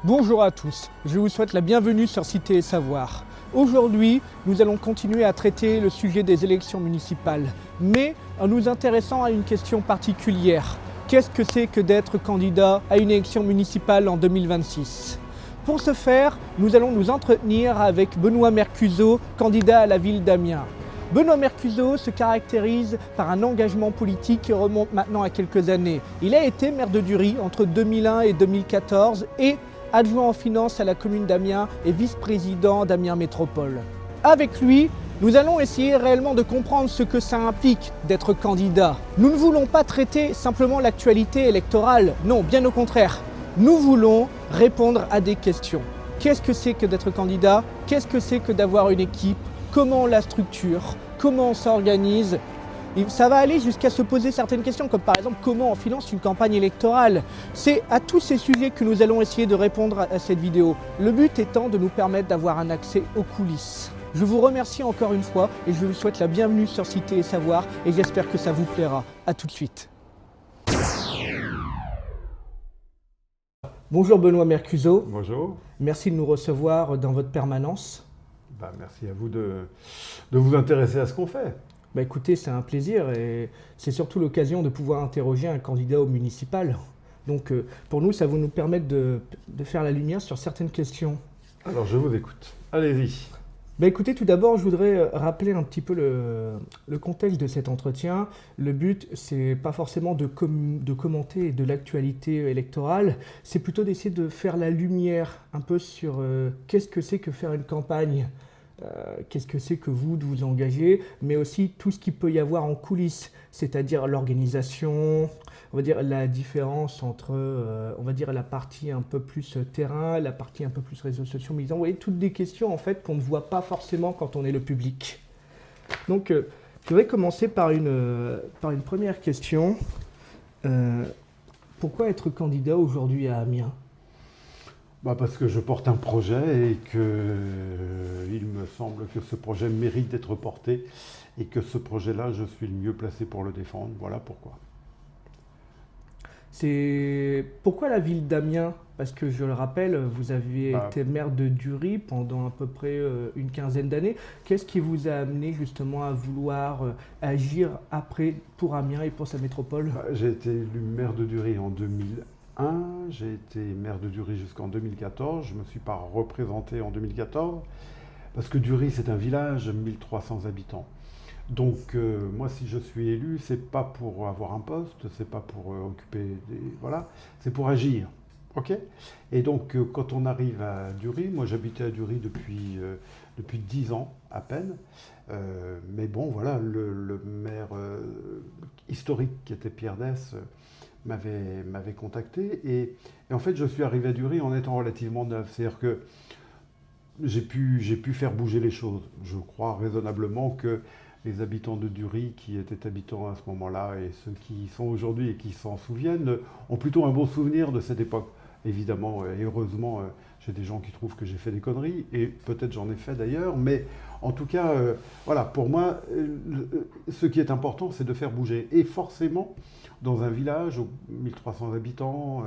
Bonjour à tous, je vous souhaite la bienvenue sur Cité et Savoir. Aujourd'hui, nous allons continuer à traiter le sujet des élections municipales, mais en nous intéressant à une question particulière. Qu'est-ce que c'est que d'être candidat à une élection municipale en 2026 ? Pour ce faire, nous allons nous entretenir avec Benoît Mercuzot, candidat à la ville d'Amiens. Benoît Mercuzot se caractérise par un engagement politique qui remonte maintenant à quelques années. Il a été maire de Dury entre 2001 et 2014 et adjoint en finance à la commune d'Amiens et vice-président d'Amiens Métropole. Avec lui, nous allons essayer réellement de comprendre ce que ça implique d'être candidat. Nous ne voulons pas traiter simplement l'actualité électorale, non, bien au contraire. Nous voulons répondre à des questions. Qu'est-ce que c'est que d'être candidat ? Qu'est-ce que c'est que d'avoir une équipe ? Comment on la structure, comment on s'organise. Et ça va aller jusqu'à se poser certaines questions, comme par exemple comment on finance une campagne électorale. C'est à tous ces sujets que nous allons essayer de répondre à cette vidéo. Le but étant de nous permettre d'avoir un accès aux coulisses. Je vous remercie encore une fois et je vous souhaite la bienvenue sur Cité et Savoir et j'espère que ça vous plaira. A tout de suite. Bonjour Benoît Mercuzot. Bonjour. Merci de nous recevoir dans votre permanence. Merci à vous de vous intéresser à ce qu'on fait. Écoutez, c'est un plaisir et c'est surtout l'occasion de pouvoir interroger un candidat au municipal. Donc pour nous, ça va nous permettre de faire la lumière sur certaines questions. Alors je vous écoute. Allez-y. Écoutez, tout d'abord, je voudrais rappeler un petit peu le contexte de cet entretien. Le but, c'est pas forcément de commenter de l'actualité électorale, c'est plutôt d'essayer de faire la lumière un peu sur qu'est-ce que c'est que faire une campagne, qu'est-ce que c'est que vous de vous engager, mais aussi tout ce qu'il peut y avoir en coulisses, c'est-à-dire l'organisation, on va dire la différence entre, on va dire la partie un peu plus terrain, la partie un peu plus réseaux sociaux, militants. Vous voyez, toutes des questions en fait qu'on ne voit pas forcément quand on est le public. Donc, je voudrais commencer par une première question. Pourquoi être candidat aujourd'hui à Amiens ? Parce que je porte un projet et que il me semble que ce projet mérite d'être porté et que ce projet-là, je suis le mieux placé pour le défendre. Voilà pourquoi. C'est pourquoi la ville d'Amiens ? Parce que je le rappelle, vous aviez été maire de Dury pendant à peu près une quinzaine d'années. Qu'est-ce qui vous a amené justement à vouloir agir après pour Amiens et pour sa métropole ? J'ai été élu maire de Dury en 2001, j'ai été maire de Dury jusqu'en 2014. Je ne me suis pas représenté en 2014 parce que Dury, c'est un village, 1300 habitants. Donc moi, si je suis élu, c'est pas pour avoir un poste, c'est pas pour occuper des... Voilà, c'est pour agir. Ok ? Et donc quand on arrive à Dury, moi j'habitais à Dury depuis 10 ans à peine, mais bon voilà, le maire historique qui était Pierre Dess m'avait contacté et en fait je suis arrivé à Dury en étant relativement neuf, c'est-à-dire que j'ai pu faire bouger les choses. Je crois raisonnablement que les habitants de Dury qui étaient habitants à ce moment-là et ceux qui y sont aujourd'hui et qui s'en souviennent ont plutôt un bon souvenir de cette époque. Évidemment et heureusement, j'ai des gens qui trouvent que j'ai fait des conneries et peut-être j'en ai fait d'ailleurs, mais en tout cas, voilà, pour moi, ce qui est important, c'est de faire bouger. Et forcément, dans un village, 1300 habitants,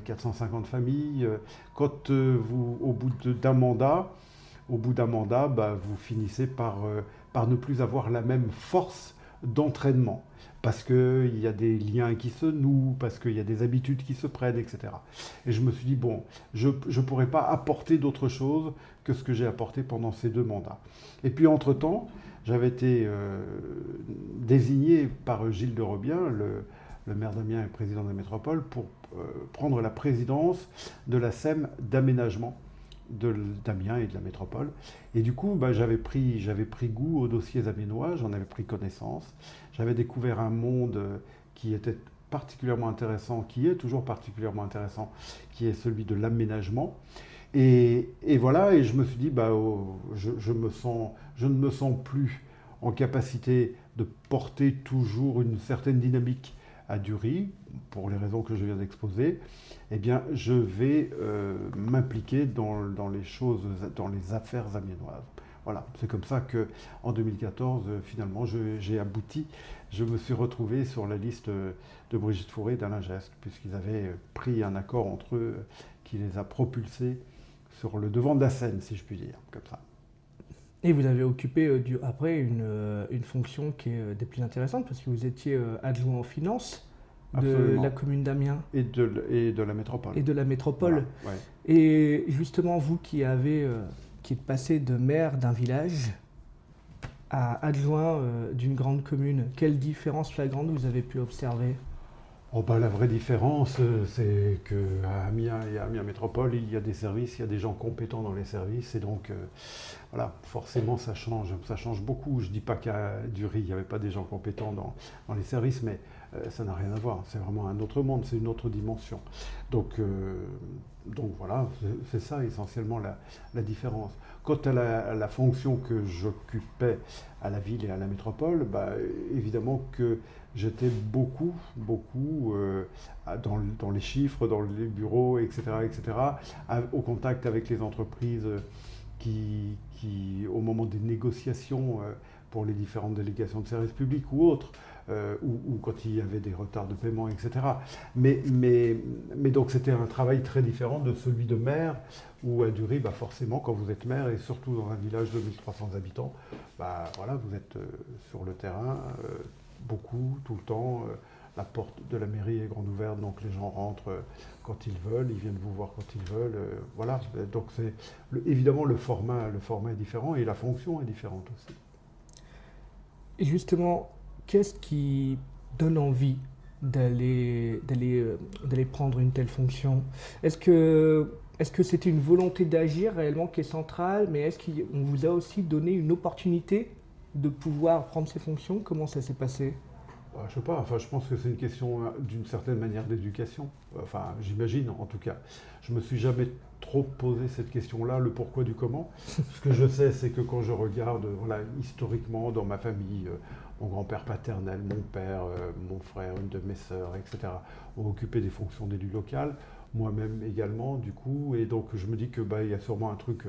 450 familles, quand au bout d'un mandat, vous finissez par ne plus avoir la même force d'entraînement. Parce qu'il y a des liens qui se nouent, parce qu'il y a des habitudes qui se prennent, etc. Et je me suis dit, bon, je ne pourrais pas apporter d'autre chose que ce que j'ai apporté pendant ces 2 mandats. Et puis, entre-temps, j'avais été désigné par Gilles de Robien, le maire d'Amiens et président de la métropole, pour prendre la présidence de la SEM d'aménagement d'Amiens et de la métropole. Et du coup, j'avais pris goût aux dossiers amiénois, j'en avais pris connaissance. J'avais découvert un monde qui était particulièrement intéressant, qui est toujours particulièrement intéressant, qui est celui de l'aménagement. Et voilà, et je me suis dit, je ne me sens plus en capacité de porter toujours une certaine dynamique à Dury, pour les raisons que je viens d'exposer. Eh bien, je vais m'impliquer dans les choses, dans les affaires amiénoises. Voilà, c'est comme ça qu'en 2014, finalement, j'ai abouti. Je me suis retrouvé sur la liste de Brigitte Fourré d'Alain Geste, puisqu'ils avaient pris un accord entre eux qui les a propulsés sur le devant de la scène, si je puis dire, comme ça. Et vous avez occupé après une fonction qui est des plus intéressantes, parce que vous étiez adjoint aux finances de Absolument. la commune d'Amiens. Et de la métropole. Et de la métropole. Voilà, ouais. Et justement, vous qui êtes passé de maire d'un village à adjoint d'une grande commune, quelle différence flagrante vous avez pu observer? Oh bah, la vraie différence, c'est qu'à Amiens et à Amiens Métropole, il y a des services, il y a des gens compétents dans les services, et donc voilà, forcément ça change beaucoup. Je ne dis pas qu'à Dury, il n'y avait pas des gens compétents dans les services, mais ça n'a rien à voir. C'est vraiment un autre monde, c'est une autre dimension. Donc voilà, c'est ça essentiellement la différence. Quant à la fonction que j'occupais à la ville et à la métropole, bah, évidemment que j'étais beaucoup dans les chiffres, dans les bureaux, etc., au contact avec les entreprises qui au moment des négociations pour les différentes délégations de services publics ou autres, ou quand il y avait des retards de paiement, etc. Mais donc c'était un travail très différent de celui de maire, où à Dury, bah forcément, quand vous êtes maire, et surtout dans un village de 1300 habitants, bah voilà, vous êtes sur le terrain, beaucoup, tout le temps. La porte de la mairie est grande ouverte, donc les gens rentrent quand ils veulent, ils viennent vous voir quand ils veulent. Voilà, donc évidemment le format est différent et la fonction est différente aussi. Et justement, qu'est-ce qui donne envie d'aller prendre une telle fonction? Est-ce que c'était une volonté d'agir réellement qui est centrale, mais est-ce qu'on vous a aussi donné une opportunité de pouvoir prendre ces fonctions? Comment ça s'est passé? Je sais pas, enfin, je pense que c'est une question d'une certaine manière d'éducation. Enfin, j'imagine en tout cas. Je me suis jamais trop posé cette question-là, le pourquoi du comment. Ce que je sais, c'est que quand je regarde, voilà, historiquement dans ma famille, mon grand-père paternel, mon père, mon frère, une de mes sœurs, etc., ont occupé des fonctions d'élu local. Moi-même également, du coup, et donc je me dis que il y a sûrement un truc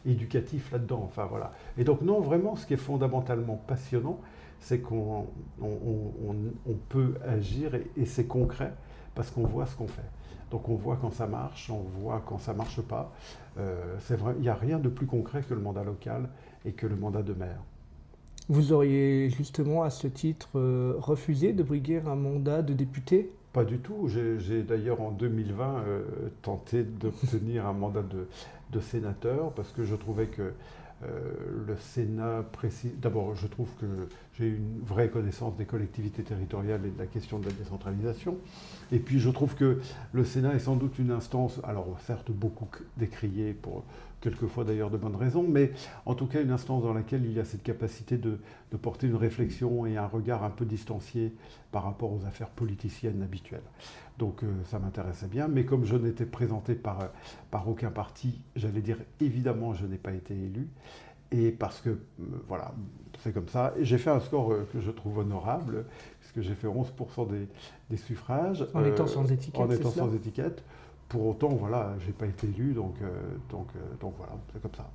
éducatif là-dedans. Enfin voilà. Et donc non, vraiment, ce qui est fondamentalement passionnant, c'est qu'on peut agir et c'est concret parce qu'on voit ce qu'on fait. Donc on voit quand ça marche, on voit quand ça marche pas. C'est vrai, il n'y a rien de plus concret que le mandat local et que le mandat de maire. Vous auriez justement à ce titre refusé de briguer un mandat de député? Pas du tout. J'ai d'ailleurs en 2020 tenté d'obtenir un mandat de sénateur parce que je trouvais que le Sénat précise. D'abord, je trouve que j'ai une vraie connaissance des collectivités territoriales et de la question de la décentralisation. Et puis, je trouve que le Sénat est sans doute une instance, alors certes beaucoup décriée pour quelquefois d'ailleurs de bonnes raisons, mais en tout cas une instance dans laquelle il y a cette capacité de porter une réflexion et un regard un peu distancié par rapport aux affaires politiciennes habituelles. Donc ça m'intéressait bien, mais comme je n'étais présenté par aucun parti, j'allais dire évidemment je n'ai pas été élu, et parce que voilà, c'est comme ça. Et j'ai fait un score que je trouve honorable, puisque j'ai fait 11% des suffrages. En étant sans étiquette, En étant c'est cela ? sans étiquette. Pour autant, voilà, j'ai pas été élu, donc voilà, c'est comme ça.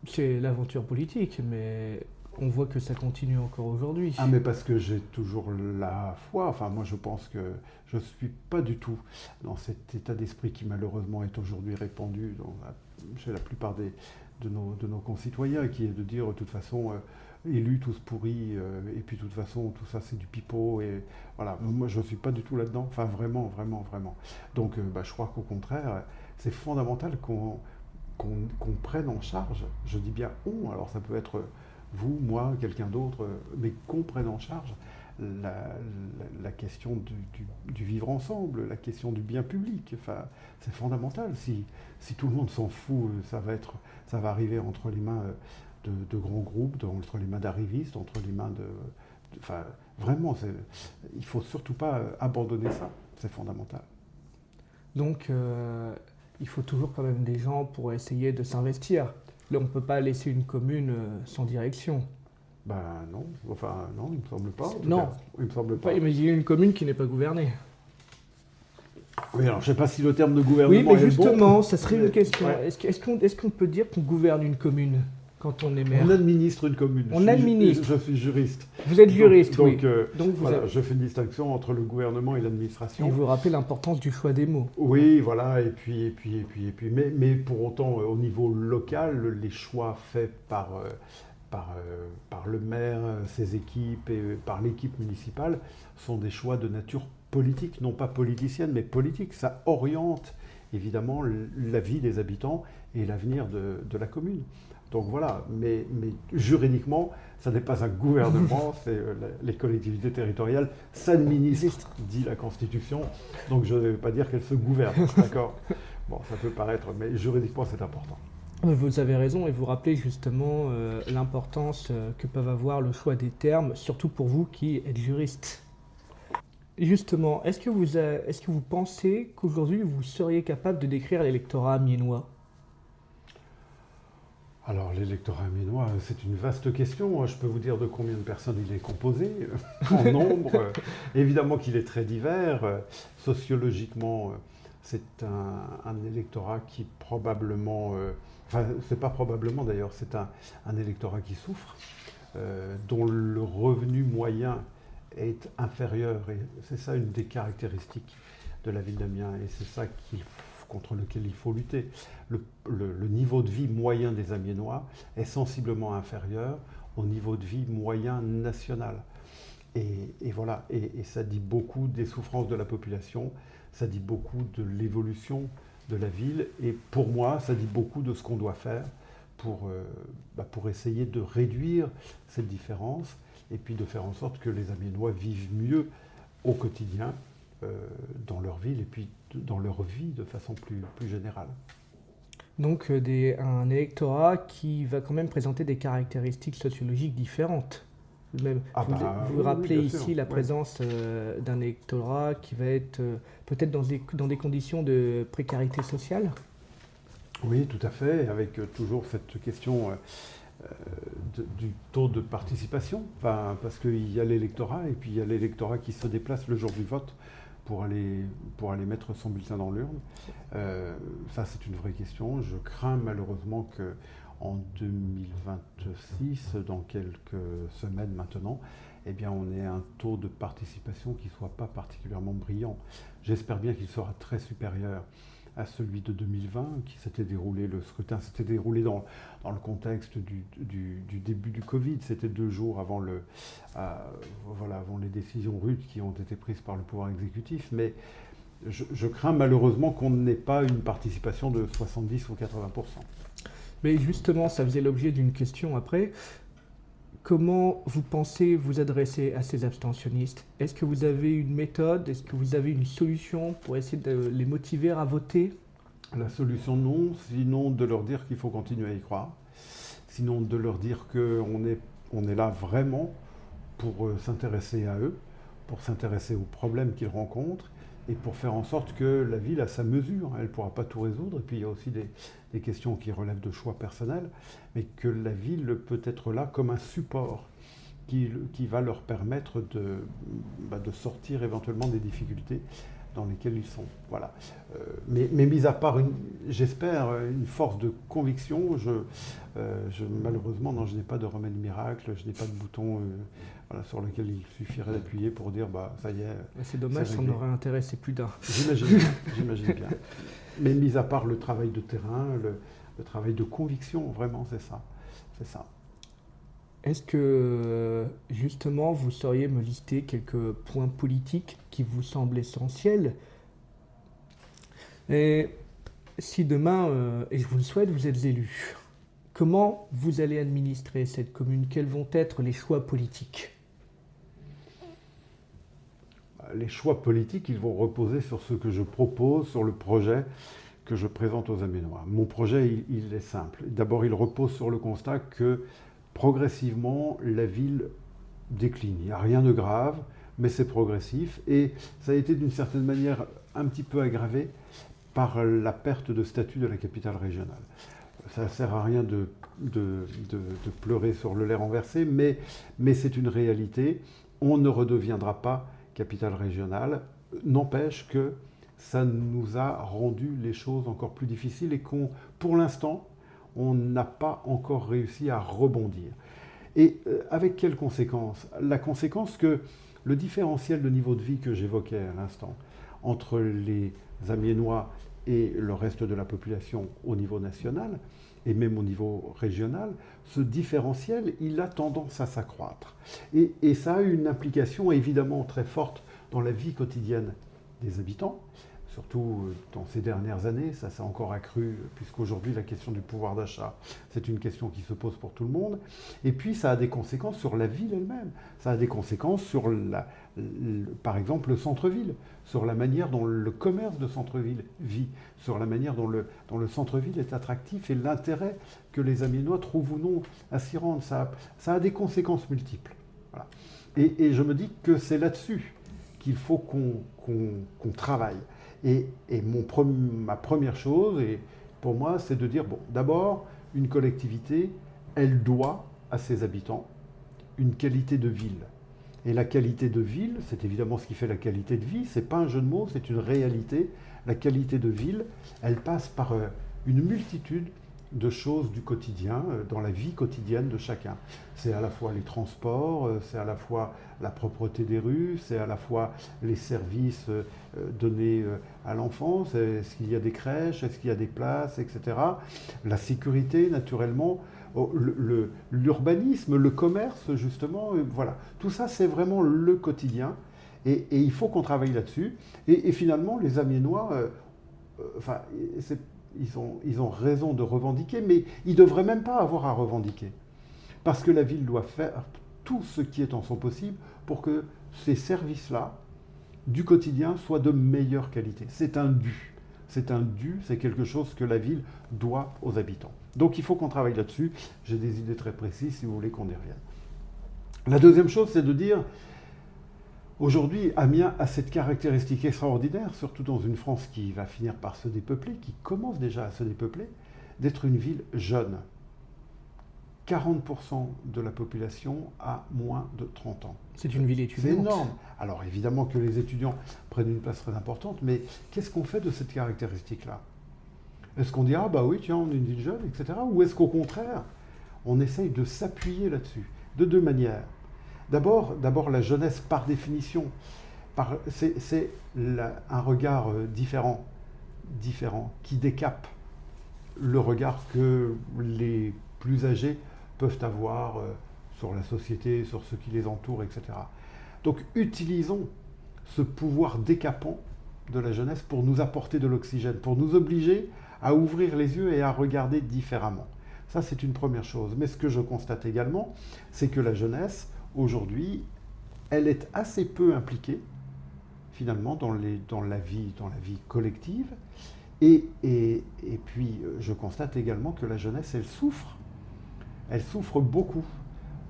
C'est l'aventure politique, mais on voit que ça continue encore aujourd'hui. Ah, mais parce que j'ai toujours la foi. Enfin, moi, je pense que je ne suis pas du tout dans cet état d'esprit qui, malheureusement, est aujourd'hui répandu chez la plupart de nos concitoyens, qui est de dire, de toute façon, élus tous pourris, et puis de toute façon, tout ça, c'est du pipeau. Et voilà, moi, je ne suis pas du tout là-dedans. Enfin, vraiment. Donc, je crois qu'au contraire, c'est fondamental qu'on prenne en charge, je dis bien on, alors ça peut être vous, moi, quelqu'un d'autre, mais qu'on prenne en charge la question du vivre ensemble, la question du bien public. Enfin, c'est fondamental. Si tout le monde s'en fout, ça va arriver entre les mains de grands groupes, entre les mains d'arrivistes, entre les mains enfin, vraiment, il ne faut surtout pas abandonner ça. C'est fondamental. Donc, il faut toujours quand même des gens pour essayer de s'investir. Là, on ne peut pas laisser une commune sans direction. Ben non, enfin non, il ne me semble pas. Non, il me semble pas. Imaginer une commune qui n'est pas gouvernée. Oui, alors je ne sais pas si le terme de gouvernement Oui, mais est justement, bon. ça serait une question. Ouais. Est-ce qu'on peut dire qu'on gouverne une commune quand on est maire? On administre une commune. On administre. Je suis juriste. Vous êtes juriste, donc, oui. Donc vous voilà, avez... je fais une distinction entre le gouvernement et l'administration. Et vous rappelez l'importance du choix des mots. Oui, voilà, et puis, mais pour autant, au niveau local, les choix faits par le maire, ses équipes et par l'équipe municipale sont des choix de nature politique, non pas politicienne, mais politique. Ça oriente évidemment la vie des habitants et l'avenir de la commune. Donc voilà, mais juridiquement, ça n'est pas un gouvernement, c'est les collectivités territoriales s'administrent, dit la Constitution, donc je ne vais pas dire qu'elles se gouvernent, d'accord? Bon, ça peut paraître, mais juridiquement c'est important. Vous avez raison et vous rappelez justement l'importance que peuvent avoir le choix des termes, surtout pour vous qui êtes juriste. Justement, est-ce que vous pensez qu'aujourd'hui vous seriez capable de décrire l'électorat amiénois? Alors l'électorat amiénois, c'est une vaste question. Je peux vous dire de combien de personnes il est composé, en nombre. Évidemment qu'il est très divers. Sociologiquement, c'est un électorat qui probablement... Enfin, c'est pas probablement d'ailleurs, c'est un électorat qui souffre, dont le revenu moyen est inférieur. Et c'est ça une des caractéristiques de la ville d'Amiens. Et c'est ça contre lequel il faut lutter. Le niveau de vie moyen des Amiénois est sensiblement inférieur au niveau de vie moyen national. Et voilà, et ça dit beaucoup des souffrances de la population, ça dit beaucoup de l'évolution de la ville, et pour moi, ça dit beaucoup de ce qu'on doit faire pour essayer de réduire cette différence, et puis de faire en sorte que les Amiénois vivent mieux au quotidien, dans leur ville, et puis dans leur vie de façon plus générale. Donc un électorat qui va quand même présenter des caractéristiques sociologiques différentes. Vous rappelez oui, ici la présence d'un électorat qui va être peut-être dans des conditions de précarité sociale? Oui, tout à fait, avec toujours cette question du taux de participation, parce qu'il y a l'électorat et puis il y a l'électorat qui se déplace le jour du vote pour aller mettre son bulletin dans l'urne. Ça, c'est une vraie question. Je crains malheureusement qu'en 2026, dans quelques semaines maintenant, eh bien, on ait un taux de participation qui ne soit pas particulièrement brillant. J'espère bien qu'il sera très supérieur à celui de 2020, qui s'était déroulé, le scrutin s'était déroulé dans le contexte du début du Covid. C'était 2 jours avant avant les décisions rudes qui ont été prises par le pouvoir exécutif. Mais je crains malheureusement qu'on n'ait pas une participation de 70 ou 80%. Mais justement, ça faisait l'objet d'une question après. Comment vous pensez vous adresser à ces abstentionnistes? Est-ce que vous avez une méthode? Est-ce que vous avez une solution pour essayer de les motiver à voter? La solution, non. Sinon, de leur dire qu'il faut continuer à y croire. Sinon, de leur dire qu'on est là vraiment pour s'intéresser à eux, pour s'intéresser aux problèmes qu'ils rencontrent et pour faire en sorte que la ville a sa mesure. Elle ne pourra pas tout résoudre. Et puis, il y a aussi des questions qui relèvent de choix personnels, mais que la ville peut être là comme un support qui va leur permettre de sortir éventuellement des difficultés dans lesquelles ils sont. Voilà. Mais mis à part, j'espère, une force de conviction, malheureusement, non, je n'ai pas de remède miracle, je n'ai pas de bouton sur lequel il suffirait d'appuyer pour dire ça y est. C'est dommage, ça en aurait intéressé plus d'un. J'imagine bien. Mais mis à part le travail de terrain, le travail de conviction, vraiment, c'est ça. C'est ça. Est-ce que, justement, vous sauriez me lister quelques points politiques qui vous semblent essentiels? Et si demain, et je vous le souhaite, vous êtes élu, comment vous allez administrer cette commune? Quels vont être les choix politiques? Les choix politiques, ils vont reposer sur ce que je propose, sur le projet que je présente aux Amiénois. Mon projet, il est simple. D'abord, il repose sur le constat que progressivement, la ville décline. Il n'y a rien de grave, mais c'est progressif. Et ça a été d'une certaine manière un petit peu aggravé par la perte de statut de la capitale régionale. Ça ne sert à rien de pleurer sur le lait renversé, mais c'est une réalité. On ne redeviendra pas capitale régionale. N'empêche que ça nous a rendu les choses encore plus difficiles et pour l'instant, on n'a pas encore réussi à rebondir. Et avec quelles conséquences? La conséquence que le différentiel de niveau de vie que j'évoquais à l'instant entre les Amiénois et le reste de la population au niveau national, et même au niveau régional, ce différentiel, il a tendance à s'accroître. Et ça a une implication évidemment très forte dans la vie quotidienne des habitants, surtout dans ces dernières années, ça s'est encore accru, puisqu'aujourd'hui la question du pouvoir d'achat, c'est une question qui se pose pour tout le monde. Et puis ça a des conséquences sur la ville elle-même, ça a des conséquences sur, par exemple, le centre-ville, sur la manière dont le commerce de centre-ville vit, sur la manière dont le centre-ville est attractif et l'intérêt que les Amiénois trouvent ou non à s'y rendre. Ça a des conséquences multiples. Voilà. Et je me dis que c'est là-dessus qu'il faut qu'on travaille. Et ma première chose, et pour moi, c'est de dire, bon, d'abord, une collectivité, elle doit à ses habitants une qualité de ville. Et la qualité de ville, c'est évidemment ce qui fait la qualité de vie, c'est pas un jeu de mots, c'est une réalité. La qualité de ville, elle passe par une multitude de choses du quotidien, dans la vie quotidienne de chacun. C'est à la fois les transports, c'est à la fois la propreté des rues, c'est à la fois les services donnés à l'enfance, est-ce qu'il y a des crèches, est-ce qu'il y a des places, etc. La sécurité, naturellement, l'urbanisme, le commerce, justement, voilà. Tout ça, c'est vraiment le quotidien, et il faut qu'on travaille là-dessus. Et finalement, les Amiénois, enfin, ils ont raison de revendiquer, mais ils ne devraient même pas avoir à revendiquer. Parce que la ville doit faire tout ce qui est en son possible pour que ces services-là, du quotidien, soient de meilleure qualité. C'est un dû. C'est un dû, c'est quelque chose que la ville doit aux habitants. Donc il faut qu'on travaille là-dessus. J'ai des idées très précises si vous voulez qu'on y revienne. La deuxième chose, c'est de dire, aujourd'hui, Amiens a cette caractéristique extraordinaire, surtout dans une France qui va finir par se dépeupler, qui commence déjà à se dépeupler, d'être une ville jeune. 40% de la population a moins de 30 ans. C'est une ville étudiante. C'est énorme. Alors évidemment que les étudiants prennent une place très importante, mais qu'est-ce qu'on fait de cette caractéristique-là? Est-ce qu'on dit, ah bah oui, tiens, on est une ville jeune, etc. Ou est-ce qu'au contraire, on essaye de s'appuyer là-dessus? De deux manières. D'abord, la jeunesse, par définition, c'est un regard différent, qui décape le regard que les plus âgés peuvent avoir sur la société, sur ceux qui les entourent, etc. Donc, utilisons ce pouvoir décapant de la jeunesse pour nous apporter de l'oxygène, pour nous obliger à ouvrir les yeux et à regarder différemment. Ça, c'est une première chose. Mais ce que je constate également, c'est que la jeunesse, aujourd'hui, elle est assez peu impliquée, finalement, dans la vie collective. Et puis, je constate également que la jeunesse, elle souffre. Elle souffre beaucoup.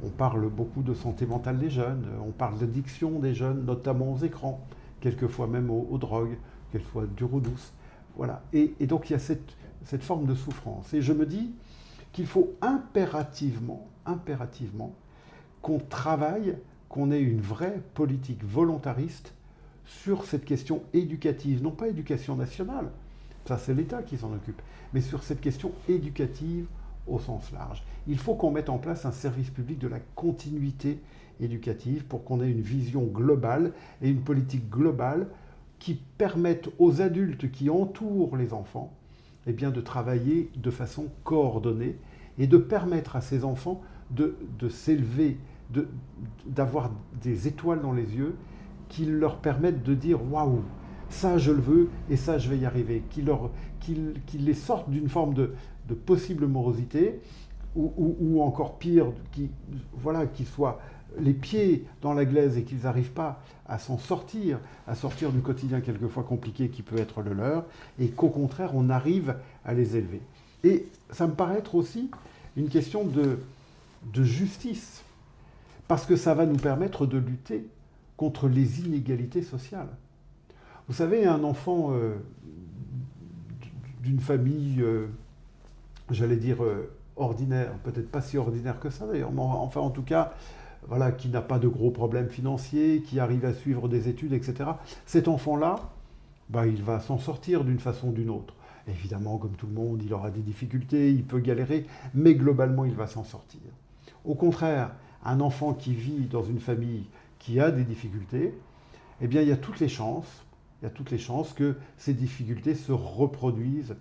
On parle beaucoup de santé mentale des jeunes, on parle d'addiction des jeunes, notamment aux écrans, quelquefois même aux drogues, qu'elles soient dures ou douces. Voilà. Et donc, il y a cette forme de souffrance. Et je me dis qu'il faut impérativement qu'on travaille, qu'on ait une vraie politique volontariste sur cette question éducative, non pas éducation nationale, ça c'est l'État qui s'en occupe, mais sur cette question éducative au sens large. Il faut qu'on mette en place un service public de la continuité éducative pour qu'on ait une vision globale et une politique globale qui permette aux adultes qui entourent les enfants eh bien, de travailler de façon coordonnée et de permettre à ces enfants de s'élever, d'avoir des étoiles dans les yeux qui leur permettent de dire « Waouh, ça je le veux et ça je vais y arriver », qui les sortent d'une forme de possible morosité ou encore pire, qu'ils soient les pieds dans la glaise et qu'ils n'arrivent pas à s'en sortir, à sortir du quotidien quelquefois compliqué qui peut être le leur, et qu'au contraire on arrive à les élever. Et ça me paraît être aussi une question de justice, parce que ça va nous permettre de lutter contre les inégalités sociales. Vous savez, un enfant d'une famille, j'allais dire ordinaire, peut-être pas si ordinaire que ça d'ailleurs, mais enfin en tout cas, voilà, qui n'a pas de gros problèmes financiers, qui arrive à suivre des études, etc. Cet enfant-là, il va s'en sortir d'une façon ou d'une autre. Évidemment, comme tout le monde, il aura des difficultés, il peut galérer, mais globalement, il va s'en sortir. Au contraire, un enfant qui vit dans une famille qui a des difficultés, eh bien, il y a toutes les chances que ces difficultés se reproduisent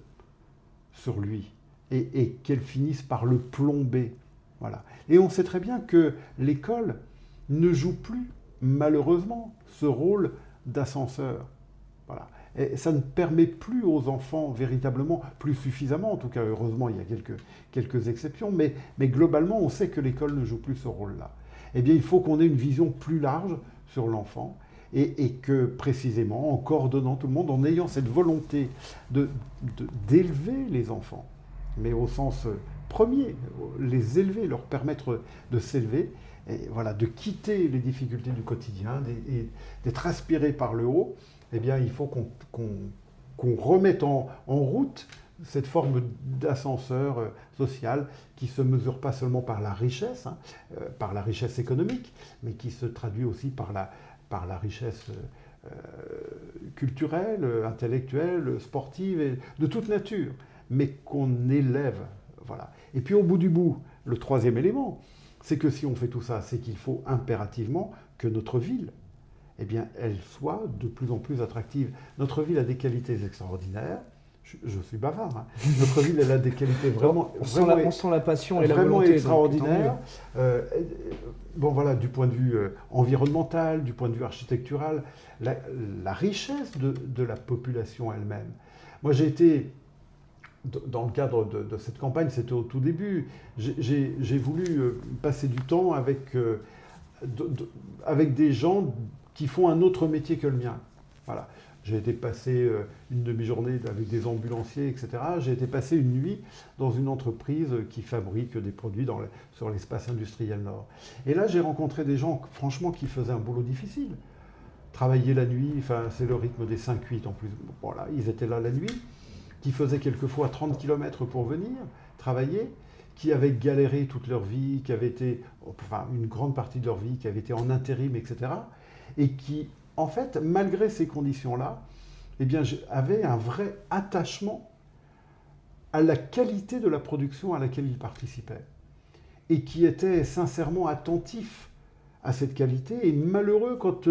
sur lui et qu'elles finissent par le plomber. Voilà. Et on sait très bien que l'école ne joue plus, malheureusement, ce rôle d'ascenseur. Voilà. Et ça ne permet plus aux enfants véritablement, plus suffisamment, en tout cas heureusement il y a quelques exceptions, mais globalement on sait que l'école ne joue plus ce rôle-là. Eh bien il faut qu'on ait une vision plus large sur l'enfant et que précisément en coordonnant tout le monde, en ayant cette volonté d'élever les enfants, mais au sens premier, les élever, leur permettre de s'élever, et voilà, de quitter les difficultés du quotidien, d'être aspiré par le haut, eh bien, il faut qu'on remette en route cette forme d'ascenseur social qui ne se mesure pas seulement par la richesse, par la richesse économique, mais qui se traduit aussi par la richesse culturelle, intellectuelle, sportive, et de toute nature, mais qu'on élève. Voilà. Et puis au bout du bout, le troisième élément, c'est que si on fait tout ça, c'est qu'il faut impérativement que notre ville, eh bien, elle soit de plus en plus attractive. Notre ville a des qualités extraordinaires. Je suis bavard. Hein. Notre ville, elle a des qualités vraiment, on sent la passion et la vraiment volonté. Extraordinaires. Bon, voilà, du point de vue environnemental, du point de vue architectural, la richesse de la population elle-même. Moi, j'ai été dans le cadre de cette campagne, c'était au tout début, j'ai voulu passer du temps avec des gens qui font un autre métier que le mien. Voilà. J'ai été passer une demi-journée avec des ambulanciers, etc. J'ai été passer une nuit dans une entreprise qui fabrique des produits sur l'espace industriel nord. Et là, j'ai rencontré des gens, franchement, qui faisaient un boulot difficile. Travailler la nuit, enfin, c'est le rythme des 5-8 en plus. Voilà, ils étaient là la nuit, qui faisaient quelquefois 30 km pour venir travailler, qui avaient galéré toute leur vie, qui avaient été, enfin une grande partie de leur vie, qui avaient été en intérim, etc. Et qui, en fait, malgré ces conditions-là, eh bien, avaient un vrai attachement à la qualité de la production à laquelle ils participaient. Et qui étaient sincèrement attentifs à cette qualité, et malheureux quand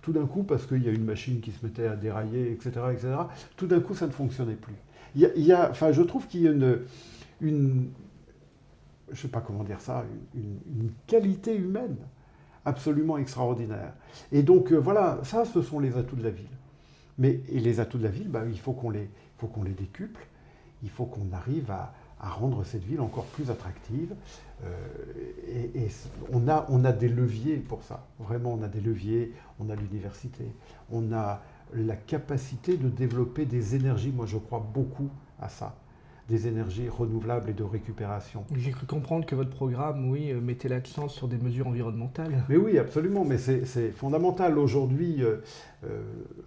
tout d'un coup, parce qu'il y a une machine qui se mettait à dérailler, etc., tout d'un coup, ça ne fonctionnait plus. Enfin, je trouve qu'il y a je ne sais pas comment dire ça, une qualité humaine absolument extraordinaire. Et donc, voilà, ça, ce sont les atouts de la ville. Et les atouts de la ville, il faut qu'on les décuple, il faut qu'on arrive à rendre cette ville encore plus attractive. Et on a des leviers pour ça. Vraiment, on a des leviers, on a l'université, on a la capacité de développer des énergies. Moi, je crois beaucoup à ça. Des énergies renouvelables et de récupération. J'ai cru comprendre que votre programme, oui, mettait l'accent sur des mesures environnementales. Mais oui, absolument, mais c'est fondamental. Aujourd'hui,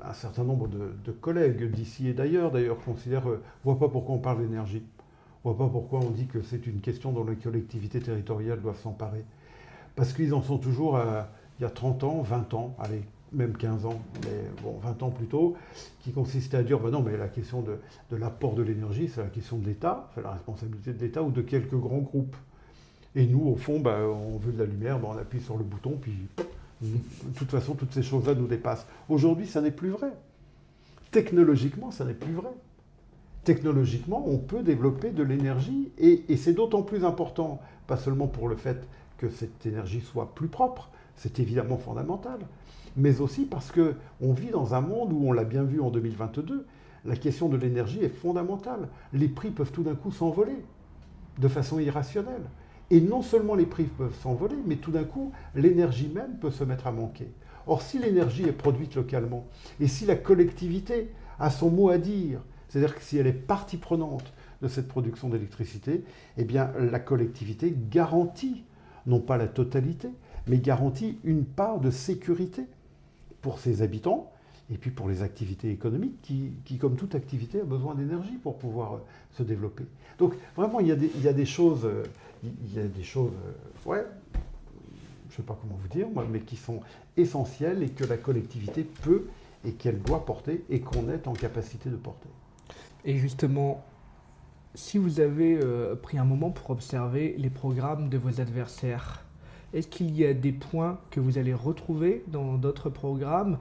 un certain nombre de collègues d'ici et d'ailleurs considèrent, ne voient pas pourquoi on parle d'énergie. On ne voit pas pourquoi on dit que c'est une question dont les collectivités territoriales doivent s'emparer. Parce qu'ils en sont toujours il y a 30 ans, 20 ans, allez, même 15 ans, mais bon, 20 ans plus tôt, qui consistait à dire, non, mais la question de l'apport de l'énergie, c'est la question de l'État, c'est la responsabilité de l'État ou de quelques grands groupes. Et nous, au fond, on veut de la lumière, on appuie sur le bouton, puis de toute façon, toutes ces choses-là nous dépassent. Aujourd'hui, ça n'est plus vrai. Technologiquement, ça n'est plus vrai. Technologiquement, on peut développer de l'énergie, et c'est d'autant plus important, pas seulement pour le fait que cette énergie soit plus propre, c'est évidemment fondamental, mais aussi parce qu'on vit dans un monde où, on l'a bien vu en 2022, la question de l'énergie est fondamentale. Les prix peuvent tout d'un coup s'envoler de façon irrationnelle. Et non seulement les prix peuvent s'envoler, mais tout d'un coup, l'énergie même peut se mettre à manquer. Or, si l'énergie est produite localement, et si la collectivité a son mot à dire, c'est-à-dire que si elle est partie prenante de cette production d'électricité, eh bien, la collectivité garantit, non pas la totalité, mais garantit une part de sécurité pour ses habitants et puis pour les activités économiques qui comme toute activité, a besoin d'énergie pour pouvoir se développer. Donc vraiment, il y a des choses, ouais, je ne sais pas comment vous dire, mais qui sont essentielles et que la collectivité peut et qu'elle doit porter et qu'on est en capacité de porter. Et justement, si vous avez pris un moment pour observer les programmes de vos adversaires, est-ce qu'il y a des points que vous allez retrouver dans d'autres programmes?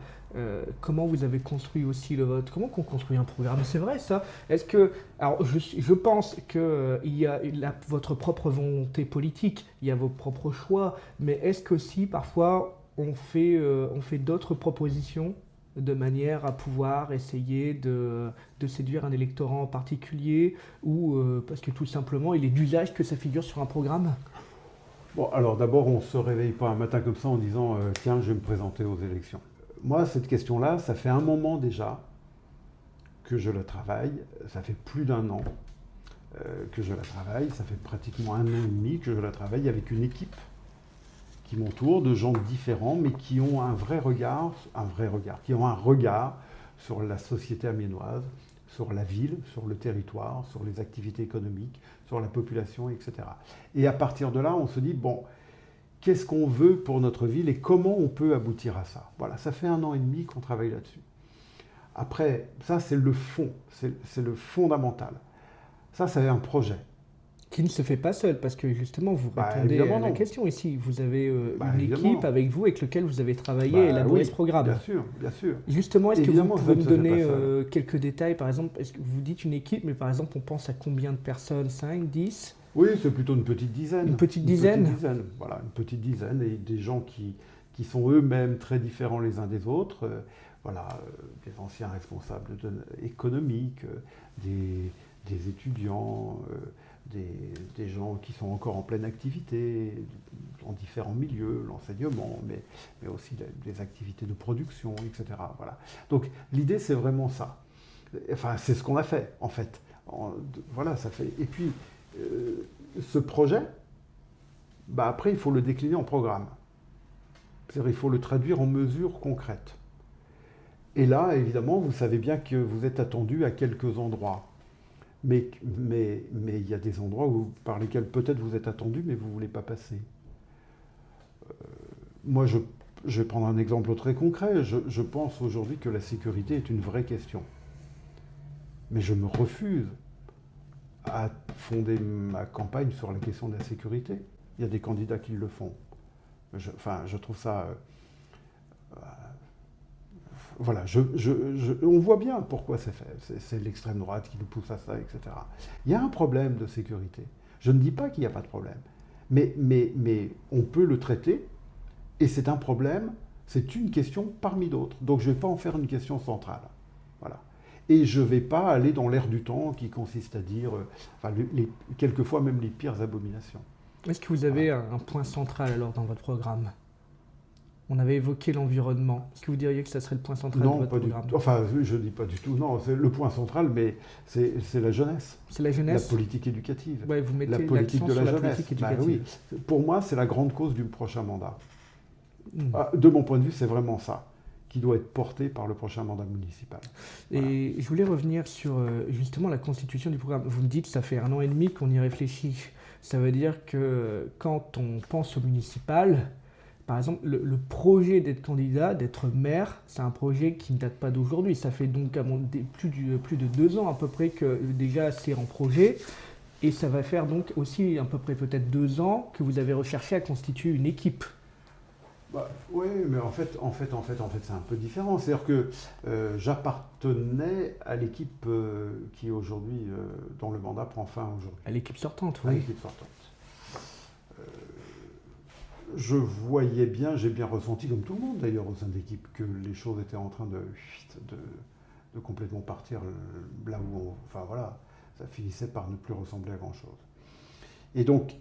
Comment vous avez construit aussi le vôtre? Comment qu'on construit un programme? C'est vrai ça? Est-ce que, alors je pense qu'il y a votre propre volonté politique, il y a vos propres choix, mais est-ce qu'aussi parfois on fait d'autres propositions de manière à pouvoir essayer de séduire un électorat en particulier ou parce que tout simplement il est d'usage que ça figure sur un programme? Bon, alors d'abord, on ne se réveille pas un matin comme ça en disant tiens, je vais me présenter aux élections. Moi, cette question-là, ça fait un moment déjà que je la travaille. Ça fait plus d'un an que je la travaille. Ça fait pratiquement un an et demi que je la travaille avec une équipe qui m'entoure, de gens différents, mais qui ont qui ont un regard sur la société amiénoise, sur la ville, sur le territoire, sur les activités économiques, sur la population, etc. Et à partir de là, on se dit, bon, qu'est-ce qu'on veut pour notre ville et comment on peut aboutir à ça? Voilà, ça fait un an et demi qu'on travaille là-dessus. Après, ça, c'est le fond, c'est le fondamental. Ça, c'est un projet. Qui ne se fait pas seul, parce que justement, vous répondez à la question ici. Vous avez une équipe avec vous, avec laquelle vous avez travaillé et élaboré ce programme. Bien sûr, bien sûr. Justement, est-ce que vous pouvez me donner quelques détails? Par exemple, est-ce que vous dites une équipe, mais par exemple, on pense à combien de personnes? 5, 10? Oui, c'est plutôt une petite dizaine. Une petite dizaine? Voilà, une petite dizaine, et des gens qui sont eux-mêmes très différents les uns des autres. Voilà, des anciens responsables économiques, des étudiants, des gens qui sont encore en pleine activité, en différents milieux, l'enseignement, mais aussi des activités de production, etc. Voilà. Donc l'idée, c'est vraiment ça. Enfin, c'est ce qu'on a fait, en fait. Voilà, ça fait. Et puis, ce projet, après, il faut le décliner en programme. C'est-à-dire, il faut le traduire en mesures concrètes. Et là, évidemment, vous savez bien que vous êtes attendu à quelques endroits. Mais il y a des endroits par lesquels peut-être vous êtes attendu, mais vous ne voulez pas passer. Moi, je vais prendre un exemple très concret. Je pense aujourd'hui que la sécurité est une vraie question. Mais je me refuse à fonder ma campagne sur la question de la sécurité. Il y a des candidats qui le font. Je trouve ça... Voilà, on voit bien pourquoi c'est fait. C'est l'extrême droite qui nous pousse à ça, etc. Il y a un problème de sécurité. Je ne dis pas qu'il n'y a pas de problème. Mais on peut le traiter, et c'est un problème, c'est une question parmi d'autres. Donc je ne vais pas en faire une question centrale. Voilà. Et je ne vais pas aller dans l'air du temps qui consiste à dire, quelquefois même les pires abominations. Est-ce que vous avez un point central alors dans votre programme? On avait évoqué l'environnement. Est-ce que vous diriez que ça serait le point central de votre programme? Non, enfin, je ne dis pas du tout. Non, c'est le point central, mais c'est la jeunesse. C'est la jeunesse? La politique éducative. Ouais, vous mettez la politique de la jeunesse. Politique éducative. Oui. Pour moi, c'est la grande cause du prochain mandat. De mon point de vue, c'est vraiment ça qui doit être porté par le prochain mandat municipal. Et je voulais revenir sur justement la constitution du programme. Vous me dites que ça fait un an et demi qu'on y réfléchit. Ça veut dire que quand on pense au municipal, par exemple, le projet d'être candidat, d'être maire, c'est un projet qui ne date pas d'aujourd'hui. Ça fait donc plus de 2 ans à peu près que déjà c'est en projet. Et ça va faire donc aussi à peu près peut-être 2 ans que vous avez recherché à constituer une équipe. Oui, mais en fait, c'est un peu différent. C'est-à-dire que j'appartenais à l'équipe qui aujourd'hui, dont le mandat prend fin aujourd'hui. À l'équipe sortante, oui. À l'équipe sortante. Je voyais bien, j'ai bien ressenti, comme tout le monde d'ailleurs au sein de l'équipe, que les choses étaient en train de complètement partir là où ça finissait par ne plus ressembler à grand-chose. Et donc,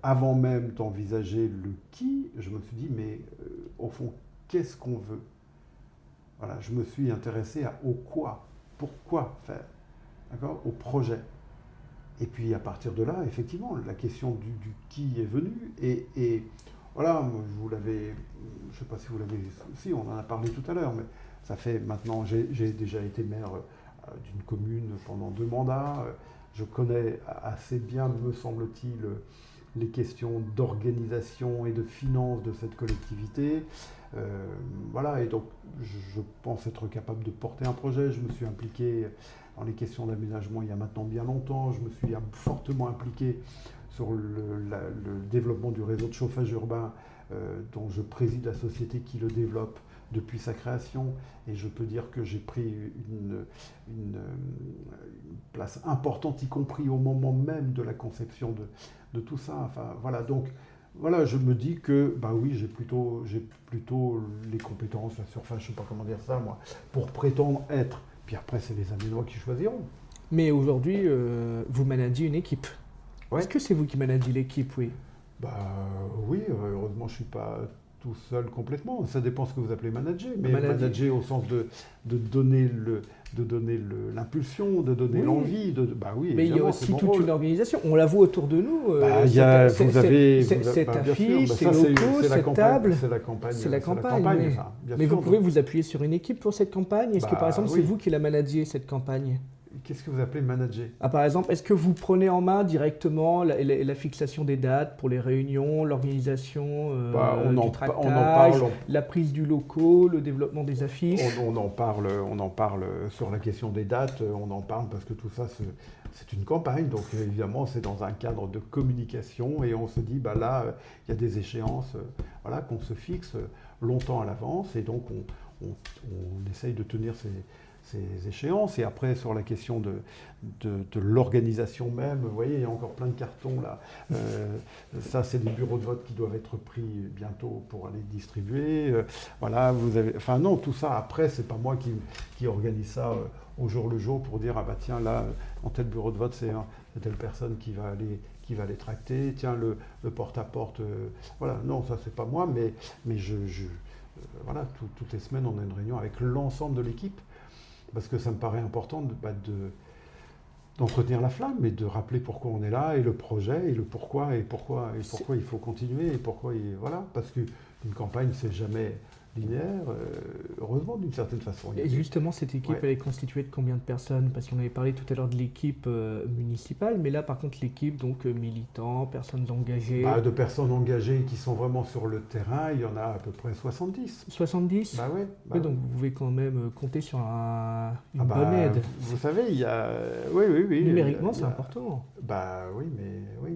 avant même d'envisager le qui, je me suis dit, mais au fond, qu'est-ce qu'on veut? Voilà, je me suis intéressé au quoi, pourquoi faire, d'accord, au projet. Et puis à partir de là, effectivement, la question du qui est venue. Et voilà, vous l'avez, je ne sais pas si vous l'avez, si on en a parlé tout à l'heure, mais ça fait maintenant, j'ai déjà été maire d'une commune pendant 2 mandats. Je connais assez bien, me semble-t-il, les questions d'organisation et de finance de cette collectivité. Voilà, et donc je pense être capable de porter un projet. Je me suis impliqué dans les questions d'aménagement il y a maintenant bien longtemps. Je me suis fortement impliqué sur le développement du réseau de chauffage urbain dont je préside la société qui le développe depuis sa création, et je peux dire que j'ai pris une place importante, y compris au moment même de la conception de tout ça. Enfin, voilà, donc voilà, je me dis que bah oui, j'ai plutôt les compétences, la surface, je ne sais pas comment dire ça moi, pour prétendre être. Puis après, c'est les Aménois qui choisiront. Mais aujourd'hui, vous managez une équipe. Ouais. Est-ce que c'est vous qui managez l'équipe, oui? Bah oui, heureusement, je ne suis pas tout seul complètement. Ça dépend ce que vous appelez manager. Mais manager au sens de donner l'impulsion, de donner l'envie. Bah oui, mais il y a aussi toute une organisation. On la voit autour de nous. Cette affiche, ces locaux, cette table. C'est la campagne. C'est la campagne. Mais vous pouvez vous appuyer sur une équipe pour cette campagne. Est-ce que par exemple, c'est vous qui la managez, cette campagne? Qu'est-ce que vous appelez manager? Par exemple, est-ce que vous prenez en main directement la fixation des dates pour les réunions, l'organisation du tractage, la prise du loco, le développement des affiches? On en parle sur la question des dates, on en parle parce que tout ça, c'est une campagne. Donc évidemment, c'est dans un cadre de communication et on se dit, bah là, il y a des échéances qu'on se fixe longtemps à l'avance et donc on essaye de tenir ces échéances. Et après, sur la question de l'organisation même, vous voyez, il y a encore plein de cartons là. Ça, c'est des bureaux de vote qui doivent être pris bientôt pour aller distribuer. Voilà, vous avez... Enfin non, tout ça, après, c'est pas moi qui organise ça au jour le jour pour dire, ah bah tiens, là, dans tel bureau de vote, c'est telle personne qui va aller tracter. Tiens, le porte-à-porte, voilà. Non, ça, c'est pas moi, mais voilà, toutes les semaines, on a une réunion avec l'ensemble de l'équipe. Parce que ça me paraît important d'entretenir la flamme et de rappeler pourquoi on est là et le projet et le pourquoi il faut continuer et pourquoi voilà, parce qu'une campagne c'est jamais linéaire, heureusement d'une certaine façon. Et justement, cette équipe, elle est constituée de combien de personnes? Parce qu'on avait parlé tout à l'heure de l'équipe municipale, mais là, par contre, l'équipe, donc militants, personnes engagées. De personnes engagées qui sont vraiment sur le terrain, il y en a à peu près 70. 70? Oui, donc vous pouvez quand même compter sur une bonne aide. Vous savez, il y a... Oui. Numériquement, c'est important. Oui,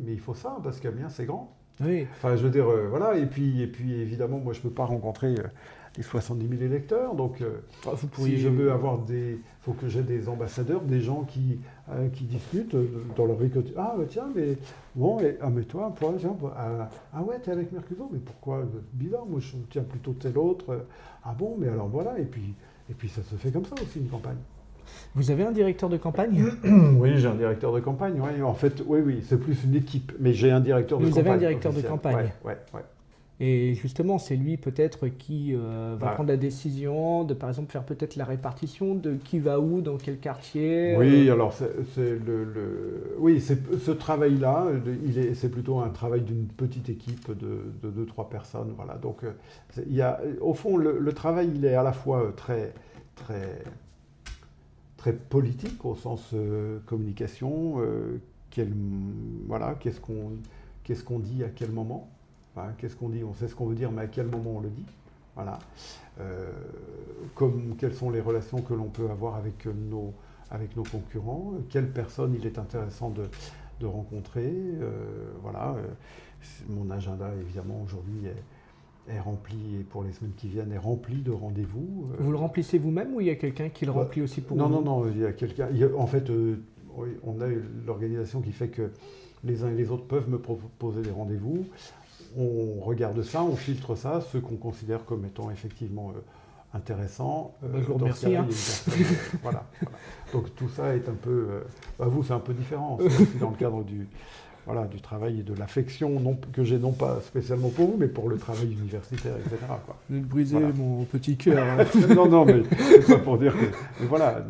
mais il faut ça, parce qu'Amiens, c'est grand. Oui. Enfin, je veux dire, voilà, et puis évidemment, moi, je ne peux pas rencontrer les 70 000 électeurs, donc si je veux avoir il faut que j'ai des ambassadeurs, des gens qui discutent dans leur vie quotidienne. Ah, tiens, mais bon, mais toi, tiens, ouais, t'es avec Mercuzon, mais pourquoi? Bizarre, moi, je tiens plutôt tel autre. Ah bon, mais alors voilà, et puis ça se fait comme ça aussi, une campagne. Vous avez un directeur de campagne? Oui, j'ai un directeur de campagne. Oui. En fait, oui, c'est plus une équipe. Mais j'ai un directeur de campagne. Vous avez un directeur de campagne? Oui. Et justement, c'est lui peut-être qui va prendre la décision de, par exemple, faire peut-être la répartition de qui va où, dans quel quartier. Oui, alors ce travail-là, c'est plutôt un travail d'une petite équipe de 2-3 personnes. Voilà. Donc, au fond, le travail, il est à la fois très politique au sens communication, qu'est-ce qu'on dit à quel moment, qu'est-ce qu'on dit, on sait ce qu'on veut dire, mais à quel moment on le dit, voilà. Quelles sont les relations que l'on peut avoir avec nos concurrents, quelles personnes il est intéressant de rencontrer, voilà. Mon agenda, évidemment, aujourd'hui est rempli, et pour les semaines qui viennent, est rempli de rendez-vous. Vous le remplissez vous-même ou il y a quelqu'un qui le remplit aussi pour vous? Non, il y a quelqu'un. En fait, on a l'organisation qui fait que les uns et les autres peuvent me proposer des rendez-vous. On regarde ça, on filtre ça, ceux qu'on considère comme étant effectivement intéressants. Je vous remercie. Voilà. Donc tout ça est un peu... vous, c'est un peu différent. C'est aussi dans le cadre du travail et de l'affection que j'ai non pas spécialement pour vous, mais pour le travail universitaire, etc. Vous brisez mon petit cœur. Non, mais c'est pas pour dire que... Mais voilà,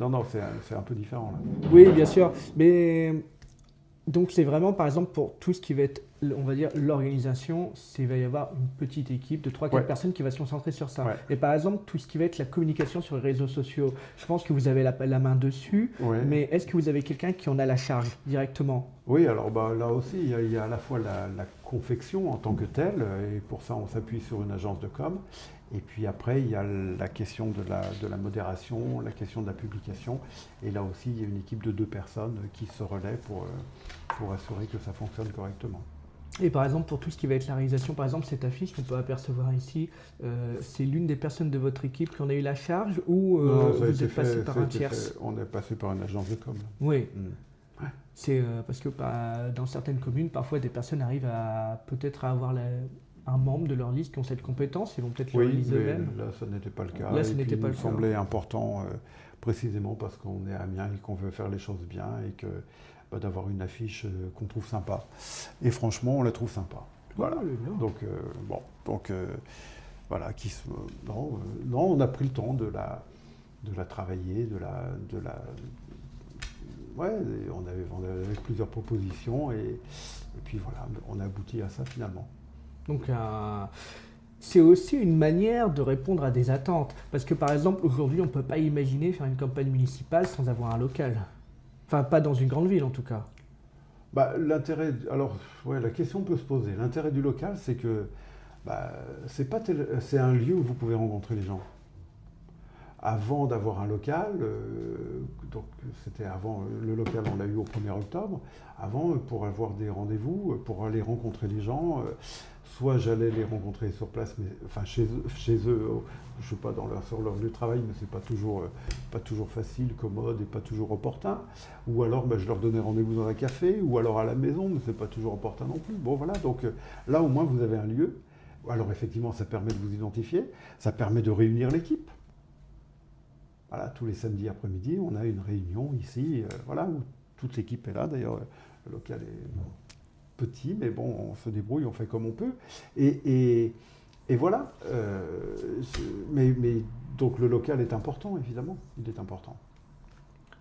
c'est un peu différent. Là. Oui, bien sûr. Mais donc c'est vraiment, par exemple, pour tout ce qui va être on va dire, l'organisation, il va y avoir une petite équipe de 3-4 Ouais. personnes qui va se concentrer sur ça. Ouais. Et par exemple, tout ce qui va être la communication sur les réseaux sociaux, je pense que vous avez la main dessus, Ouais. mais est-ce que vous avez quelqu'un qui en a la charge directement? Oui, alors là aussi, il y a à la fois la confection en tant que telle, et pour ça on s'appuie sur une agence de com, et puis après il y a la question de la modération, la question de la publication, et là aussi il y a une équipe de 2 personnes qui se relaient pour assurer que ça fonctionne correctement. Et par exemple, pour tout ce qui va être la réalisation, par exemple, cette affiche qu'on peut apercevoir ici, c'est l'une des personnes de votre équipe qui en a eu la charge ou Non, ça a vous été êtes passé fait- par ça a un été tiers? fait- on est passé par une agence de com. Oui, Mm. c'est parce que dans certaines communes, parfois des personnes arrivent à peut-être avoir un membre de leur liste qui ont cette compétence, ils vont peut-être le Oui, réaliser mais eux-mêmes. là ça n'était pas le cas. Là, ce et n'était puis, pas il le nous cas. semblait important précisément parce qu'on est à Amiens et qu'on veut faire les choses bien et que d'avoir une affiche qu'on trouve sympa. Et franchement, on la trouve sympa. Voilà. Ouais, bien. Donc voilà, non, on a pris le temps de la travailler, ouais, et on avait plusieurs propositions et puis voilà, on a abouti à ça finalement. Donc, c'est aussi une manière de répondre à des attentes. Parce que par exemple, aujourd'hui, on ne peut pas imaginer faire une campagne municipale sans avoir un local. Enfin, pas dans une grande ville en tout cas. L'intérêt, alors, ouais, la question peut se poser. L'intérêt du local, c'est que c'est un lieu où vous pouvez rencontrer les gens. Avant d'avoir un local, donc c'était avant, le local on l'a eu au 1er octobre, avant pour avoir des rendez-vous, pour aller rencontrer les gens, soit j'allais les rencontrer sur place, mais enfin chez eux, je sais pas sur leur lieu de travail, mais c'est pas toujours facile, commode et pas toujours opportun. Ou alors je leur donnais rendez-vous dans un café, ou alors à la maison, mais c'est pas toujours opportun non plus. Bon voilà, donc là au moins vous avez un lieu. Alors effectivement, ça permet de vous identifier, ça permet de réunir l'équipe. Voilà, tous les samedis après-midi, on a une réunion ici, voilà, où toute l'équipe est là. D'ailleurs, le local est petit, mais bon, on se débrouille, on fait comme on peut. Et voilà. Mais donc le local est important, évidemment. Il est important.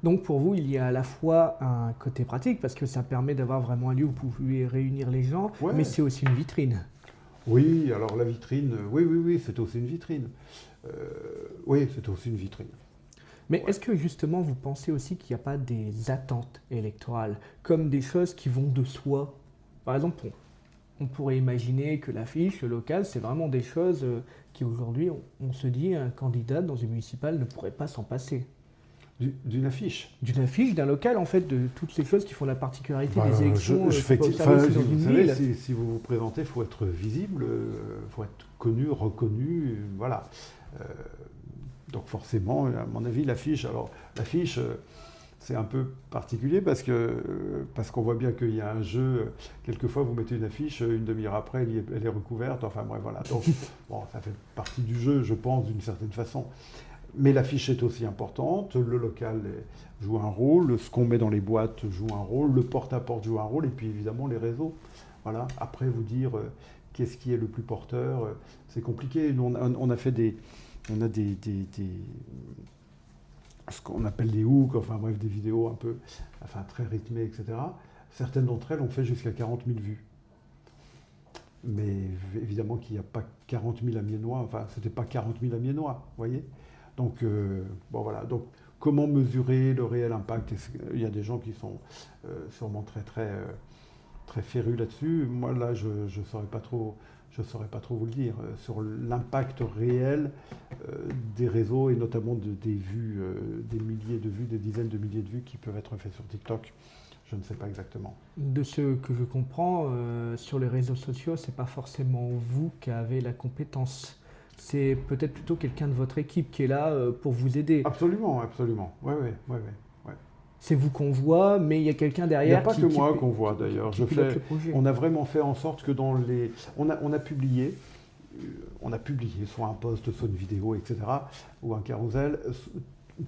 Donc pour vous, il y a à la fois un côté pratique, parce que ça permet d'avoir vraiment un lieu où vous pouvez réunir les gens, Ouais. mais c'est aussi une vitrine. Oui, alors la vitrine, oui, c'est aussi une vitrine. Oui, c'est aussi une vitrine. Mais Ouais. est-ce que justement vous pensez aussi qu'il n'y a pas des attentes électorales, comme des choses qui vont de soi? Par exemple, on pourrait imaginer que l'affiche, le local, c'est vraiment des choses qui aujourd'hui, on se dit, un candidat dans une municipale ne pourrait pas s'en passer. D'une affiche. D'une affiche, d'un local, en fait, de toutes ces choses qui font la particularité des élections. Je fais qu'on peut observer aussi dans vous une savez, ville. si vous vous présentez, il faut être visible, il faut être connu, reconnu, voilà. Donc forcément, à mon avis, l'affiche, c'est un peu particulier parce qu'on voit bien qu'il y a un jeu. Quelquefois, vous mettez une affiche, une demi-heure après, elle est recouverte. Enfin bref, voilà. Donc, bon, ça fait partie du jeu, je pense, d'une certaine façon. Mais l'affiche est aussi importante. Le local joue un rôle. Ce qu'on met dans les boîtes joue un rôle. Le porte-à-porte joue un rôle. Et puis évidemment, les réseaux. Voilà. Après, vous dire qu'est-ce qui est le plus porteur, c'est compliqué. Nous, on a fait ce qu'on appelle des hooks, enfin bref, des vidéos un peu, enfin très rythmées, etc. Certaines d'entre elles ont fait jusqu'à 40 000 vues. Mais évidemment qu'il n'y a pas 40 000 Amiénois, enfin c'était pas 40 000 Amiénois, vous voyez. Donc, bon voilà, donc comment mesurer le réel impact? Il y a des gens qui sont sûrement très férus là-dessus. Moi là, je ne saurais pas trop vous le dire, sur l'impact réel des réseaux et notamment des vues, des milliers de vues, des dizaines de milliers de vues qui peuvent être faites sur TikTok. Je ne sais pas exactement. De ce que je comprends, sur les réseaux sociaux, c'est pas forcément vous qui avez la compétence. C'est peut-être plutôt quelqu'un de votre équipe qui est là pour vous aider. Absolument. Ouais. C'est vous qu'on voit, mais il y a quelqu'un Il n'y derrière a pas que moi qu'on voit d'ailleurs. qui pilote le projet. On a vraiment fait en sorte que on a publié soit un post, soit une vidéo, etc., ou un carrousel,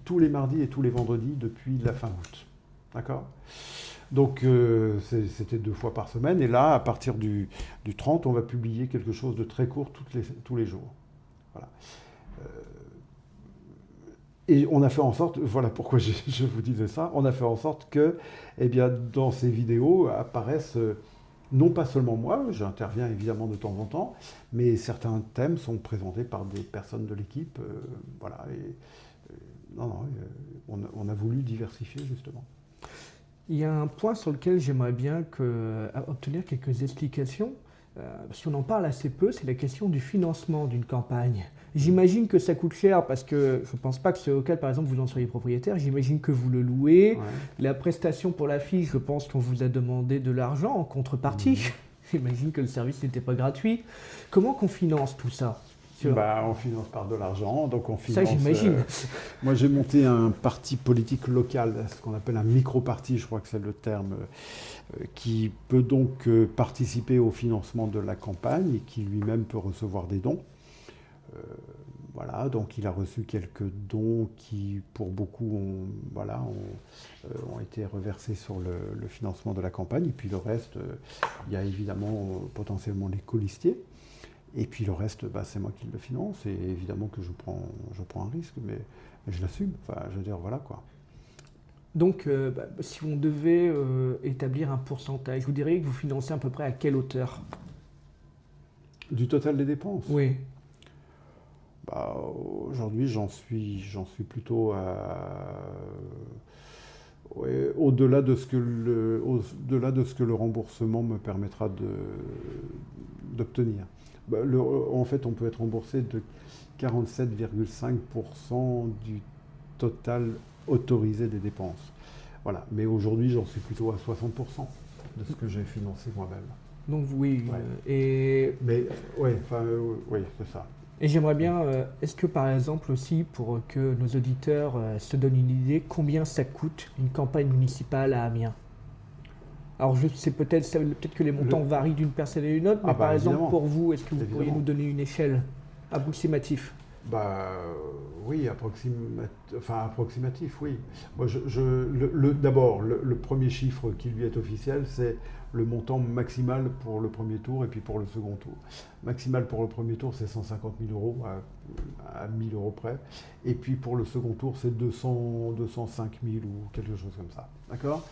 tous les mardis et tous les vendredis depuis la fin août. D'accord ? Donc c'était 2 fois par semaine, et là, à partir du 30, on va publier quelque chose de très court tous les jours. Voilà. Et on a fait en sorte, voilà pourquoi je vous disais ça, on a fait en sorte que, eh bien, dans ces vidéos apparaissent Non pas seulement moi, j'interviens évidemment de temps en temps, mais certains thèmes sont présentés par des personnes de l'équipe. Voilà. Non, non, on a voulu diversifier justement. Il y a un point sur lequel j'aimerais bien obtenir quelques explications. Parce qu'on en parle assez peu, c'est la question du financement d'une campagne. J'imagine que ça coûte cher parce que je ne pense pas que ce local, par exemple, vous en soyez propriétaire. J'imagine que vous le louez. Ouais. La prestation pour l'affiche, je pense qu'on vous a demandé de l'argent en contrepartie. J'imagine que le service n'était pas gratuit. Comment qu'on finance tout ça? On finance par de l'argent, donc on finance. Ça, j'imagine. Moi, j'ai monté un parti politique local, ce qu'on appelle un micro-parti, je crois que c'est le terme, qui peut donc participer au financement de la campagne et qui lui-même peut recevoir des dons. Voilà, donc il a reçu quelques dons qui, pour beaucoup, ont été reversés sur le financement de la campagne. Et puis le reste, il y a évidemment potentiellement les colistiers. Et puis le reste, c'est moi qui le finance. Et évidemment que je prends un risque, mais je l'assume. Enfin, je veux dire, voilà quoi. Donc, si on devait établir un pourcentage, vous diriez que vous financez à peu près à quelle hauteur? Du total des dépenses? Oui. Aujourd'hui, j'en suis plutôt au-delà de ce que le remboursement me permettra d'obtenir. En fait, on peut être remboursé de 47,5% du total autorisé des dépenses. Voilà. Mais aujourd'hui, j'en suis plutôt à 60% de ce que j'ai financé moi-même. Donc oui. Ouais. Oui, c'est ça. Et j'aimerais bien, est-ce que par exemple aussi, pour que nos auditeurs se donnent une idée, combien ça coûte une campagne municipale à Amiens? Alors je sais peut-être que les montants varient d'une personne à une autre, mais par exemple pour vous, est-ce que vous pourriez nous donner une échelle approximative? Oui, approximatif, oui. Moi, d'abord, le premier chiffre qui lui est officiel, c'est le montant maximal pour le premier tour et puis pour le second tour. Maximal pour le premier tour, c'est 150 000 euros, à 1 000 euros près. Et puis pour le second tour, c'est 205 000 ou quelque chose comme ça. D'accord ?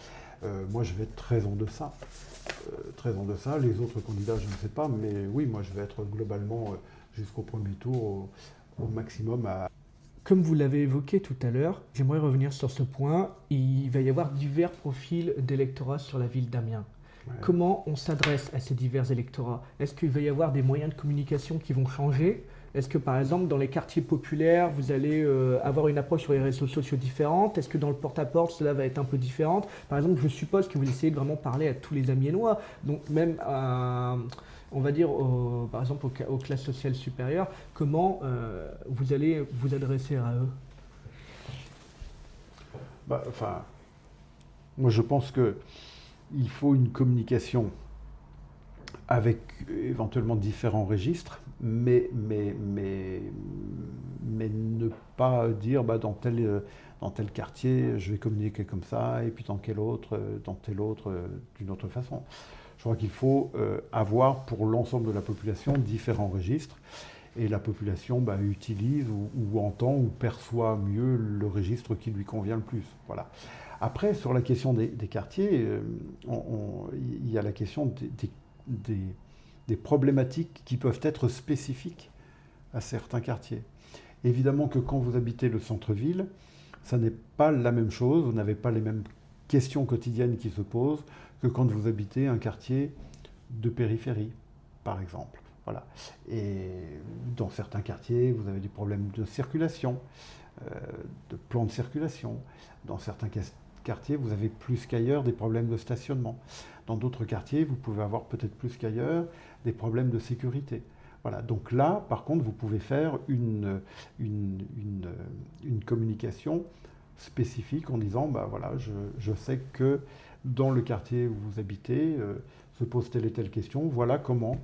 Moi, je vais être très en deçà. Les autres candidats, je ne sais pas, mais oui, moi, je vais être globalement jusqu'au premier tour au maximum à... Comme vous l'avez évoqué tout à l'heure, j'aimerais revenir sur ce point. Il va y avoir divers profils d'électorat sur la ville d'Amiens. Ouais. Comment on s'adresse à ces divers électorats? Est-ce qu'il va y avoir des moyens de communication qui vont changer? Est-ce que par exemple dans les quartiers populaires, vous allez avoir une approche sur les réseaux sociaux différente? Est-ce que dans le porte-à-porte, cela va être un peu différent? Par exemple, je suppose que vous essayez de vraiment parler à tous les Amiénois, donc même on va dire, par exemple, aux classes sociales supérieures, comment vous allez vous adresser à eux? Moi je pense qu'il faut une communication avec éventuellement différents registres, mais ne pas dire dans tel quartier je vais communiquer comme ça, et puis dans tel autre d'une autre façon. Je crois qu'il faut avoir pour l'ensemble de la population différents registres, et la population utilise ou entend ou perçoit mieux le registre qui lui convient le plus. Voilà. Après, sur la question des quartiers, il y a la question des problématiques qui peuvent être spécifiques à certains quartiers. Évidemment que quand vous habitez le centre-ville, ça n'est pas la même chose, vous n'avez pas les mêmes questions quotidiennes qui se posent que quand vous habitez un quartier de périphérie, par exemple. Voilà. Et dans certains quartiers, vous avez des problèmes de circulation, de plan de circulation. Dans certains quartiers, vous avez plus qu'ailleurs des problèmes de stationnement. Dans d'autres quartiers, vous pouvez avoir peut-être plus qu'ailleurs des problèmes de sécurité. Voilà. Donc là, par contre, vous pouvez faire une communication spécifique en disant, je sais que dans le quartier où vous habitez, se pose telle et telle question, voilà comment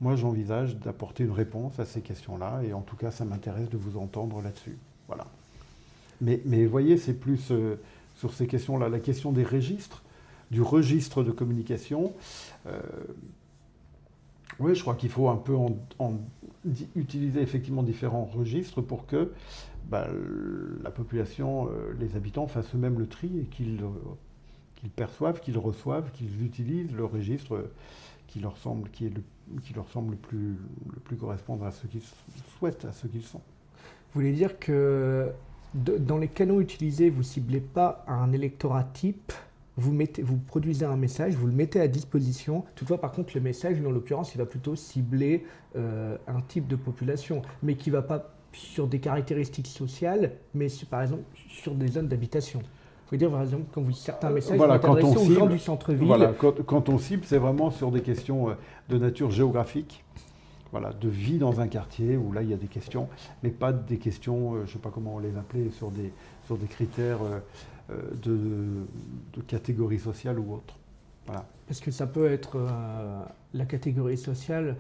moi j'envisage d'apporter une réponse à ces questions-là, et en tout cas ça m'intéresse de vous entendre là-dessus. Voilà. Mais vous voyez, c'est plus sur ces questions-là, la question des registres, du registre de communication. Oui, je crois qu'il faut un peu utiliser effectivement différents registres pour que la population, les habitants fassent eux-mêmes le tri et qu'ils qu'ils perçoivent, qu'ils reçoivent, qu'ils utilisent le registre qui leur semble, le plus correspondre à ce qu'ils souhaitent, à ce qu'ils sont. Vous voulez dire que dans les canaux utilisés, vous ne ciblez pas un électorat type, vous produisez un message, vous le mettez à disposition. Toutefois, par contre, le message, en l'occurrence, il va plutôt cibler un type de population, mais qui ne va pas sur des caractéristiques sociales, mais par exemple sur des zones d'habitation. Vous voulez dire, par exemple, quand certains messages voilà, vont être adressés aux gens du centre-ville. Voilà, quand on cible, c'est vraiment sur des questions de nature géographique. Voilà, de vie dans un quartier où là il y a des questions, mais pas des questions, je ne sais pas comment on les appelait, sur des critères de catégorie sociale ou autre. Voilà. Parce que ça peut être, la catégorie sociale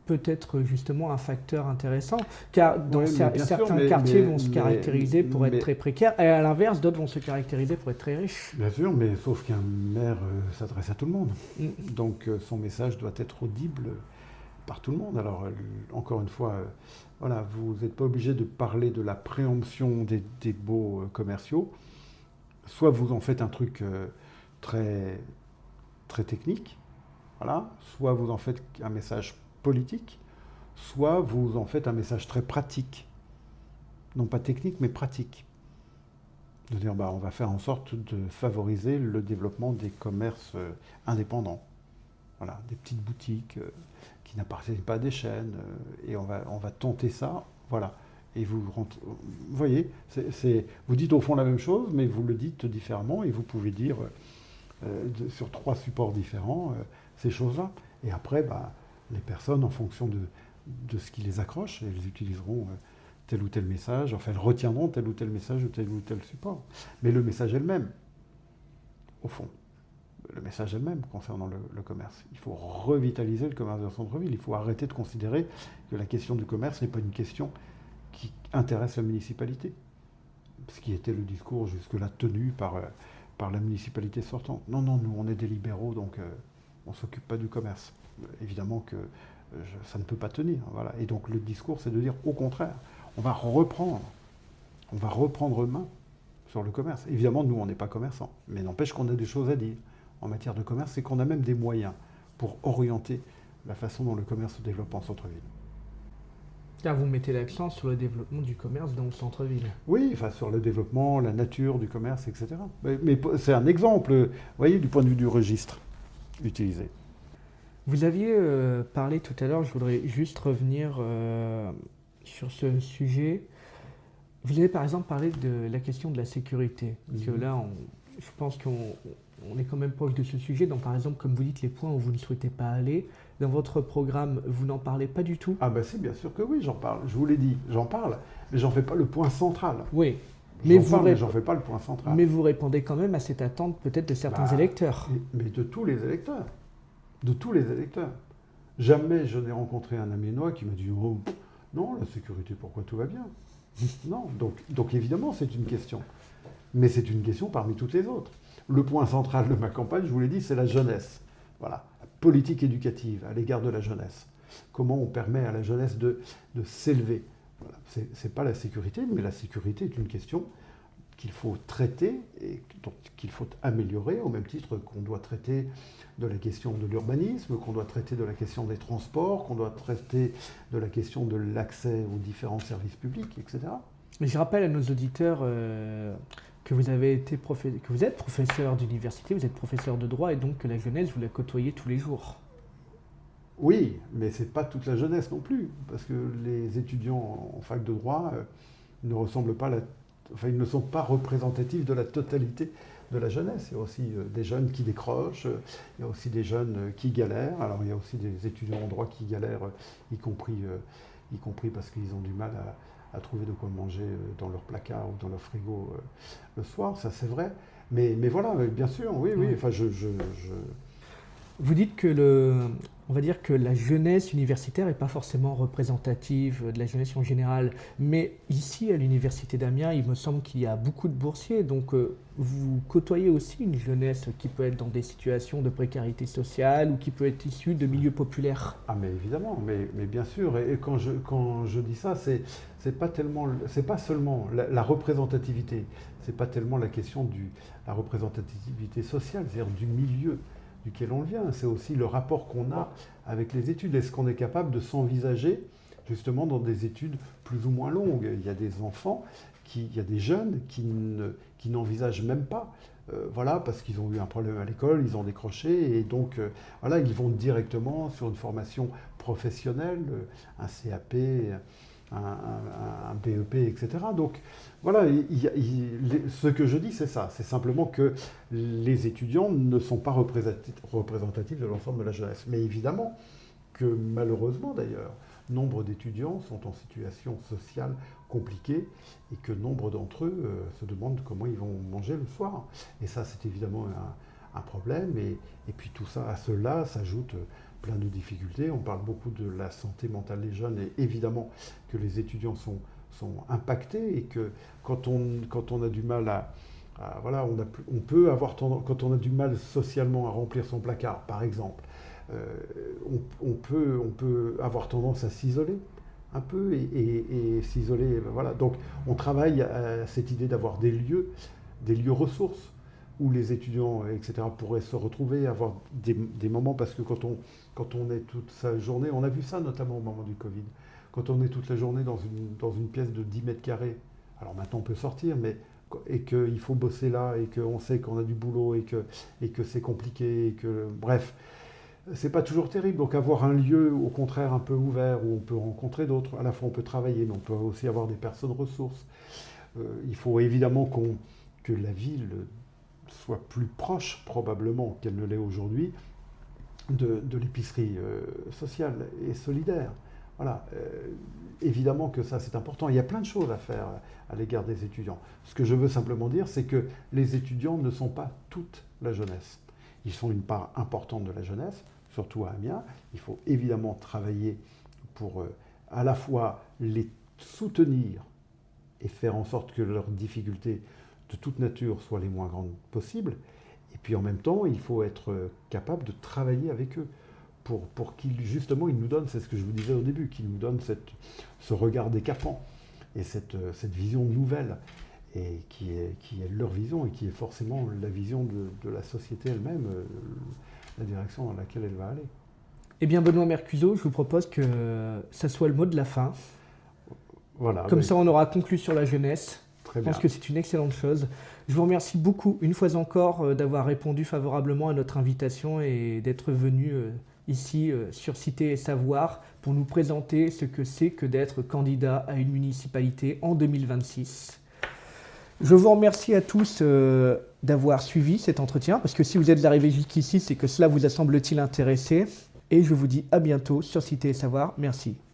peut être justement un facteur intéressant, car dans certains quartiers vont se caractériser pour être très précaires, et à l'inverse, d'autres vont se caractériser pour être très riches. Bien sûr, mais sauf qu'un maire s'adresse à tout le monde. Donc son message doit être audible par tout le monde. Alors, encore une fois, voilà, vous n'êtes pas obligé de parler de la préemption des baux commerciaux. Soit vous en faites un truc très, très technique, voilà, soit vous en faites un message politique, soit vous en faites un message très pratique. Non pas technique, mais pratique. De dire, on va faire en sorte de favoriser le développement des commerces indépendants. Voilà, des petites boutiques qui n'appartiennent pas à des chaînes, et on va tenter ça, voilà. Et vous voyez, vous dites au fond la même chose, mais vous le dites différemment, et vous pouvez dire sur 3 supports différents ces choses-là. Et après, les personnes, en fonction de ce qui les accroche, elles utiliseront tel ou tel message, enfin elles retiendront tel ou tel message ou tel support. Mais le message est le même, au fond. Le message est le même concernant le commerce. Il faut revitaliser le commerce de centre-ville. Il faut arrêter de considérer que la question du commerce n'est pas une question qui intéresse la municipalité. Ce qui était le discours jusque-là tenu par la municipalité sortante. Non, nous on est des libéraux, donc on ne s'occupe pas du commerce. Évidemment que ça ne peut pas tenir. Voilà. Et donc le discours, c'est de dire au contraire, on va reprendre main sur le commerce. Évidemment, nous on n'est pas commerçants, mais n'empêche qu'on a des choses à dire en matière de commerce, c'est qu'on a même des moyens pour orienter la façon dont le commerce se développe en centre-ville. Là, vous mettez l'accent sur le développement du commerce dans le centre-ville. Oui, enfin sur le développement, la nature du commerce, etc. Mais c'est un exemple, vous voyez, du point de vue du registre utilisé. Vous aviez parlé tout à l'heure, je voudrais juste revenir sur ce sujet. Vous avez par exemple parlé de la question de la sécurité. Parce que là, je pense qu'on est quand même proche de ce sujet. Donc par exemple, comme vous dites, les points où vous ne souhaitez pas aller, dans votre programme, vous n'en parlez pas du tout? Ah ben si, bien sûr que oui, j'en parle. Je vous l'ai dit, j'en parle, mais j'en fais pas le point central. Oui. Mais j'en fais pas le point central. Mais vous répondez quand même à cette attente peut-être de certains électeurs. Mais de tous les électeurs. De tous les électeurs. Jamais je n'ai rencontré un Amiénois qui m'a dit « Oh, non, la sécurité, pourquoi tout va bien ?» Non, donc évidemment, c'est une question. Mais c'est une question parmi toutes les autres. Le point central de ma campagne, je vous l'ai dit, c'est la jeunesse. Voilà, la politique éducative à l'égard de la jeunesse. Comment on permet à la jeunesse de s'élever. Voilà. C'est pas la sécurité, mais la sécurité est une question qu'il faut traiter et qu'il faut améliorer, au même titre qu'on doit traiter de la question de l'urbanisme, qu'on doit traiter de la question des transports, qu'on doit traiter de la question de l'accès aux différents services publics, etc. Mais je rappelle à nos auditeurs que vous êtes professeur d'université, vous êtes professeur de droit, et donc que la jeunesse, vous la côtoyez tous les jours. Oui, mais ce n'est pas toute la jeunesse non plus, parce que les étudiants en fac de droit ne ressemblent pas ils ne sont pas représentatifs de la totalité de la jeunesse. Il y a aussi des jeunes qui décrochent, il y a aussi des jeunes qui galèrent. Alors il y a aussi des étudiants en droit qui galèrent, y compris parce qu'ils ont du mal à trouver de quoi manger dans leur placard ou dans leur frigo le soir, ça c'est vrai. Mais voilà, bien sûr, oui. Enfin, Vous dites on va dire que la jeunesse universitaire n'est pas forcément représentative de la jeunesse en général, mais ici à l'université d'Amiens, il me semble qu'il y a beaucoup de boursiers, donc vous côtoyez aussi une jeunesse qui peut être dans des situations de précarité sociale ou qui peut être issue de milieux populaires. Ah mais évidemment, mais bien sûr, et quand je dis ça, c'est pas seulement la représentativité, c'est pas tellement la question de la représentativité sociale, c'est-à-dire du milieu duquel on vient, c'est aussi le rapport qu'on a avec les études. Est-ce qu'on est capable de s'envisager justement dans des études plus ou moins longues? Il y a des enfants, il y a des jeunes qui n'envisagent même pas. Voilà, parce qu'ils ont eu un problème à l'école, ils ont décroché, et donc voilà, ils vont directement sur une formation professionnelle, un CAP, un BEP, etc. Donc voilà, ce que je dis, c'est ça. C'est simplement que les étudiants ne sont pas représentatifs de l'ensemble de la jeunesse. Mais évidemment que malheureusement d'ailleurs, nombre d'étudiants sont en situation sociale compliquée et que nombre d'entre eux se demandent comment ils vont manger le soir. Et ça, c'est évidemment un problème. Et puis tout ça, à cela s'ajoute plein de difficultés. On parle beaucoup de la santé mentale des jeunes et évidemment que les étudiants sont impactés et que quand on a du mal voilà, on peut avoir tendance, quand on a du mal socialement à remplir son placard, par exemple, on peut avoir tendance à s'isoler un peu et s'isoler. Voilà. Donc on travaille à cette idée d'avoir des lieux ressources où les étudiants, etc., pourraient se retrouver, avoir des moments, parce que quand on est toute sa journée, on a vu ça notamment au moment du Covid, quand on est toute la journée dans une pièce de 10 mètres carrés, alors maintenant on peut sortir, et qu'il faut bosser là, et qu'on sait qu'on a du boulot, et que c'est compliqué, et que, bref, c'est pas toujours terrible. Donc avoir un lieu, au contraire, un peu ouvert, où on peut rencontrer d'autres, à la fois on peut travailler, mais on peut aussi avoir des personnes ressources. Il faut évidemment que la ville soit plus proche, probablement, qu'elle ne l'est aujourd'hui, de l'épicerie sociale et solidaire. Voilà, évidemment que ça c'est important. Il y a plein de choses à faire à l'égard des étudiants. Ce que je veux simplement dire, c'est que les étudiants ne sont pas toute la jeunesse. Ils sont une part importante de la jeunesse, surtout à Amiens. Il faut évidemment travailler pour à la fois les soutenir et faire en sorte que leurs difficultés de toute nature soient les moins grandes possibles. Et puis en même temps, il faut être capable de travailler avec eux pour qu'ils, justement, ils nous donnent, c'est ce que je vous disais au début, qu'ils nous donnent ce regard décapant et cette vision nouvelle, et qui est leur vision et qui est forcément la vision de la société elle-même, la direction dans laquelle elle va aller. Eh bien, Benoît Mercuzzo, je vous propose que ça soit le mot de la fin. Voilà. Comme ça, on aura conclu sur la jeunesse. Très Je bien. pense que c'est une excellente chose. Je vous remercie beaucoup, une fois encore, d'avoir répondu favorablement à notre invitation et d'être venu ici sur Cité et Savoir pour nous présenter ce que c'est que d'être candidat à une municipalité en 2026. Je vous remercie à tous d'avoir suivi cet entretien, parce que si vous êtes arrivés jusqu'ici, c'est que cela vous a semble-t-il intéressé. Et je vous dis à bientôt sur Cité et Savoir. Merci.